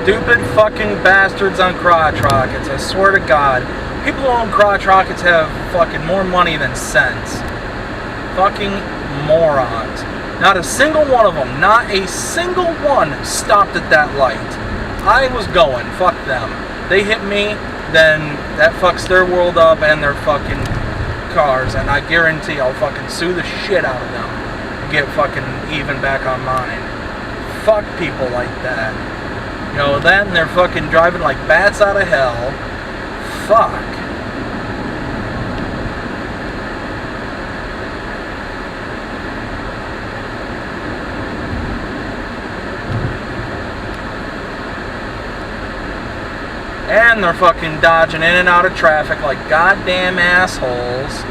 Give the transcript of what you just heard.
stupid fucking bastards on crotch rockets. I swear to God. People who own crotch rockets have fucking more money than sense. Fucking morons. Not a single one of them, not a single one stopped at that light. I was going, fuck them. They hit me, then that fucks their world up and their fucking cars, and I guarantee I'll fucking sue the shit out of them and get fucking even back on mine. Fuck people like that. You know, then they're fucking driving like bats out of hell. Fuck. And they're fucking dodging in and out of traffic like goddamn assholes.